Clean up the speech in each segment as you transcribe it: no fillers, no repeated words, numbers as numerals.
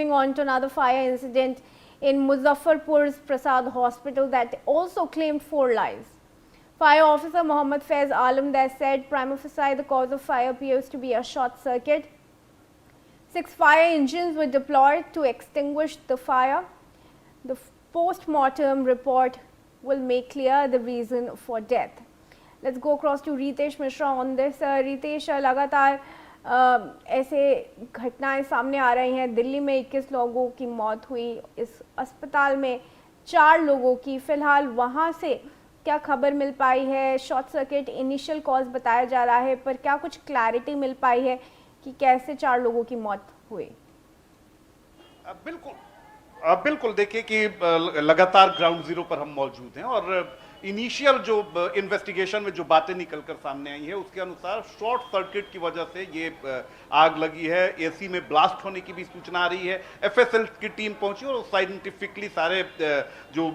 Moving on to another fire incident in Muzaffarpur's Prasad Hospital that also claimed 4 lives. Fire officer Mohammad Faiz Alamdar said prima facie the cause of fire appears to be a short circuit. 6 fire engines were deployed to extinguish the fire. The post-mortem report will make clear the reason for death. Let's go across to Ritesh Mishra on this. Ritesh, लगातार ऐसे घटनाएं सामने आ रही हैं। दिल्ली में 21 लोगों की मौत हुई, इस अस्पताल में 4 लोगों की। फिलहाल वहां से क्या खबर मिल पाई है? शॉर्ट सर्किट इनिशियल कॉज बताया जा रहा है, पर क्या कुछ क्लैरिटी मिल पाई है कि कैसे 4 लोगों की मौत हुई? बिल्कुल देखिए कि लगातार ग्राउंड जीरो पर हम मौजूद हैं और इनिशियल जो इन्वेस्टिगेशन में जो बातें निकलकर सामने आई है उसके अनुसार शॉर्ट सर्किट की वजह से ये आग लगी है। एसी में ब्लास्ट होने की भी सूचना आ रही है। एफएसएल की टीम पहुंची और साइंटिफिकली सारे जो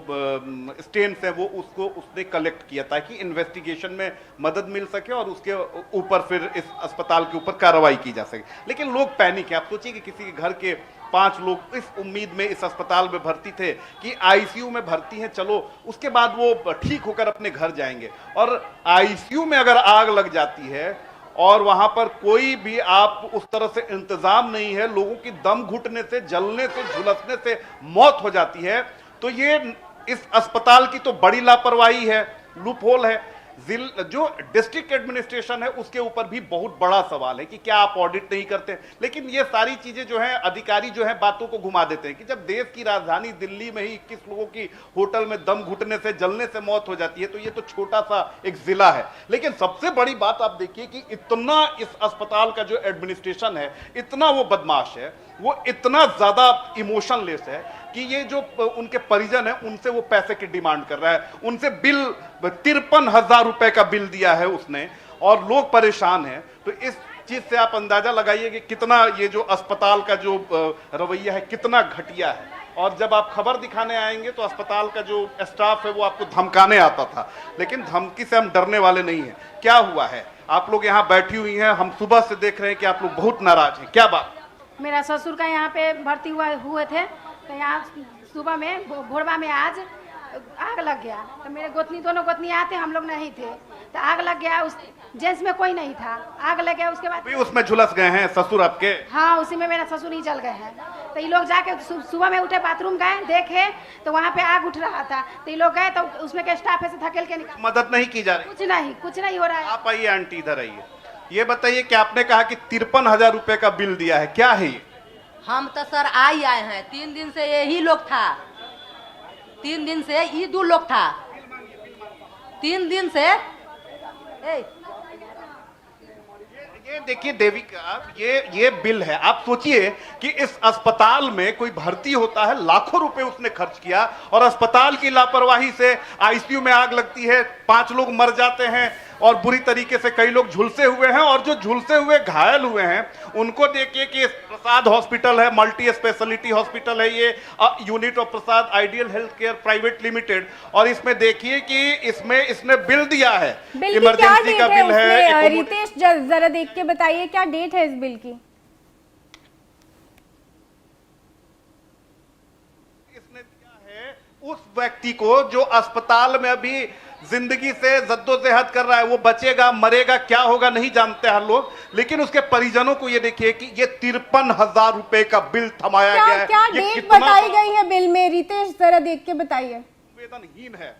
स्टेन्स हैं वो उसने कलेक्ट किया ताकि इन्वेस्टिगेशन में मदद मिल सके और उसके ऊपर फिर इस अस्पताल के ऊपर कार्रवाई की जा सके। लेकिन लोग पैनिक है। आप सोचिए कि किसी के घर के 5 लोग इस उम्मीद में इस अस्पताल में भर्ती थे कि आईसीयू में भर्ती हैं, चलो उसके बाद वो ठीक होकर अपने घर जाएंगे। और आईसीयू में अगर आग लग जाती है और वहां पर कोई भी आप उस तरह से इंतजाम नहीं है, लोगों की दम घुटने से, जलने से, झुलसने से मौत हो जाती है, तो ये इस अस्पताल की तो बड़ी लापरवाही है, लूपहोल है। जो डिस्ट्रिक्ट एडमिनिस्ट्रेशन है उसके ऊपर भी बहुत बड़ा सवाल है कि क्या आप ऑडिट नहीं करते। लेकिन ये सारी चीजें जो है अधिकारी जो है बातों को घुमा देते हैं कि जब देश की राजधानी दिल्ली में ही 21 लोगों की होटल में दम घुटने से, जलने से मौत हो जाती है तो ये तो छोटा सा एक जिला है। लेकिन सबसे बड़ी बात आप देखिए कि इतना इस अस्पताल का जो एडमिनिस्ट्रेशन है इतना वो बदमाश है, वो इतना ज्यादा इमोशनलेस है कि ये जो उनके परिजन है उनसे वो पैसे की डिमांड कर रहा है। उनसे बिल 53,000 रुपए का बिल दिया है उसने और लोग परेशान हैं। तो इस चीज से आप अंदाजा लगाइए कि कितना ये जो अस्पताल का जो रवैया है कितना घटिया है। और जब आप खबर दिखाने आएंगे तो अस्पताल का जो स्टाफ है वो आपको धमकाने आता था, लेकिन धमकी से हम डरने वाले नहीं हैं। क्या हुआ है? आप लोग यहाँ बैठी हुई हैं, हम सुबह से देख रहे हैं कि आप लोग बहुत नाराज हैं। क्या बात? मेरा ससुर का यहाँ पे भर्ती हुए थे तो यहाँ सुबह में भोरवा में आज आग लग गया। तो मेरे दोनों गोतनी आते, हम लोग नहीं थे, तो आग लग गया। उस जेंट्स में कोई नहीं था, आग लग गया। उसके बाद उसमें झुलस गए हैं ससुर आपके? हाँ, उसी में मेरा ससुर ही जल गए हैं। तो ये लोग जाके सुबह में उठे, बाथरूम गए, देखे तो वहाँ पे आग उठ रहा था। तो ये लोग गए तो उसमें के स्टाफ ऐसे धकेल के निकाल। मदद नहीं की जा रही? कुछ नहीं हो रहा है। आप आइए आंटी, इधर आइए। ये बताइए कि आपने कहा कि 53,000 रुपए का बिल दिया है, क्या है ये? हम तो सर आए हैं, 3 दिन से यही लोग था, 3 दिन से ये 2 लोग था, 3 दिन से। ये देखिए देविका, ये बिल है। आप सोचिए कि इस अस्पताल में कोई भर्ती होता है, लाखों रुपए उसने खर्च किया और अस्पताल की लापरवाही से आईसीयू में आग लगती है, 5 लोग मर जाते हैं और बुरी तरीके से कई लोग झुलसे हुए हैं। और जो झुलसे हुए घायल हुए हैं उनको देखिए कि प्रसाद हॉस्पिटल है, मल्टी स्पेशलिटी हॉस्पिटल है, ये unit of Prasad ideal health care private limited. और इसमें देखिए कि इसमें इसने बिल दिया है, इमरजेंसी का बिल है। रितेश जरा देख के बताइए क्या डेट है इस बिल की? इसने दिया है उस व्यक्ति को जो अस्पताल में अभी जिंदगी से जद्दोजहद कर रहा है। वो बचेगा मरेगा क्या होगा नहीं जानते हैं लोग, लेकिन उसके परिजनों को ये देखिए कि ये 53,000 रुपए का बिल थमाया गया है। क्या डेट बताई गई है बिल में? रितेश जरा देख के बताइए। वेदनहीन है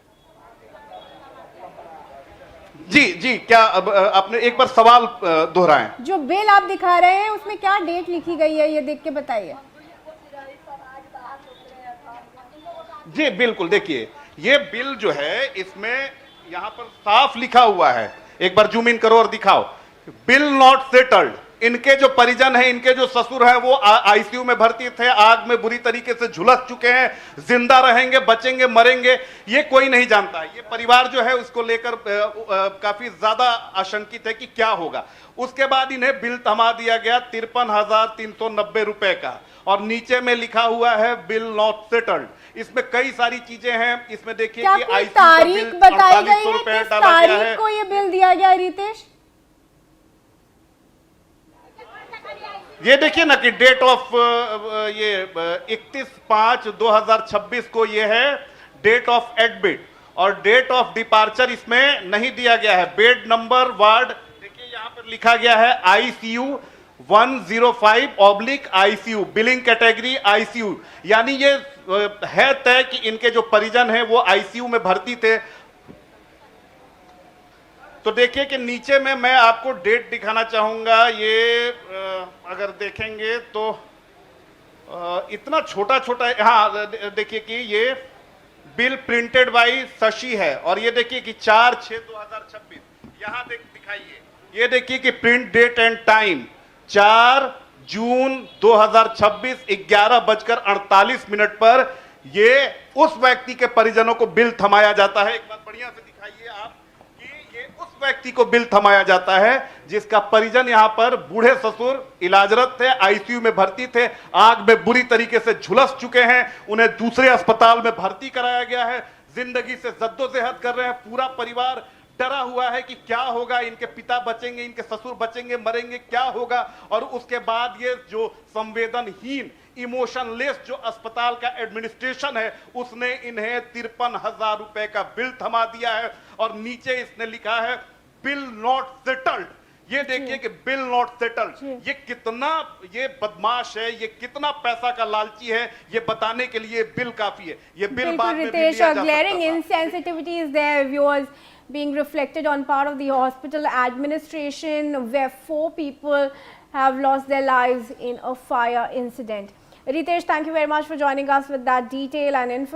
जी। क्या आपने एक बार सवाल दोहराएं। जो बिल आप दिखा रहे हैं उसमें क्या डेट लिखी गई है ये देख के बताइए। जी बिल्कुल, देखिए ये बिल जो है इसमें यहां पर साफ लिखा हुआ है, एक बार जूम इन करो और दिखाओ, बिल नॉट सेटल्ड। इनके जो परिजन हैं, इनके जो ससुर हैं वो आईसीयू में भर्ती थे, आग में बुरी तरीके से झुलस चुके हैं, जिंदा रहेंगे, बचेंगे, मरेंगे ये कोई नहीं जानता है। ये परिवार जो है उसको लेकर काफी ज्यादा आशंकित है कि क्या होगा। उसके बाद इन्हें बिल थमा दिया गया 53,390 रुपए का और नीचे में लिखा हुआ है बिल नॉट सेटल्ड। इसमें कई सारी चीजें हैं। इसमें देखिए कि आईसीयू तारीख बताई गई है, किस तारीख को ये बिल दिया गया रितेश? ये देखिए ना कि डेट ऑफ ये 31/5/2026 को ये है डेट ऑफ एडमिट, और डेट ऑफ डिपार्चर इसमें नहीं दिया गया है। बेड नंबर वार्ड देखिए यहां पर लिखा गया है ICU 105 ICU, billing category ICU, यानी ये है तय कि इनके जो परिजन हैं वो ICU में भर्ती थे। तो देखिए कि नीचे में मैं आपको डेट दिखाना चाहूंगा। ये अगर देखेंगे तो इतना छोटा छोटा, हाँ देखिए कि ये बिल प्रिंटेड बाई शशि है, और ये देखिए कि 4/6/2026 यहां दिखाइए। ये देखिए कि प्रिंट डेट एंड टाइम 4 जून 2026 11:48 पर ये उस व्यक्ति के परिजनों को बिल थमाया जाता है। एक बार बढ़िया से दिखाइए आप कि ये उस व्यक्ति को बिल थमाया जाता है जिसका परिजन यहां पर बूढ़े ससुर इलाजरत थे, ICU में भर्ती थे, आग में बुरी तरीके से झुलस चुके हैं, उन्हें दूसरे अस्पताल में भर्ती कराया गया है, जिंदगी से जद्दोजहद कर रहे हैं, पूरा परिवार डरा हुआ है कि क्या होगा, इनके पिता बचेंगे, इनके ससुर बचेंगे, मरेंगे, क्या होगा। और उसके बाद ये जो संवेदनहीन इमोशनलेस जो अस्पताल का एडमिनिस्ट्रेशन है उसने इन्हें 53,000 रुपए का बिल थमा दिया है, और नीचे इसने लिखा है बिल नॉट सेटल्ड। ये देखिए कि बिल नॉट सेटल्ड, ये कितना ये बदमाश है, ये कितना पैसा का लालची है, ये बताने के लिए बिल काफी है। ये बिल बाद में भी Ritesh, लिया जा glaring सकता था। insensitivity is there, viewers, being reflected on part of the hospital administration, where 4 people have lost their lives in a fire incident. Ritesh, thank you very much for joining us with that detail and information.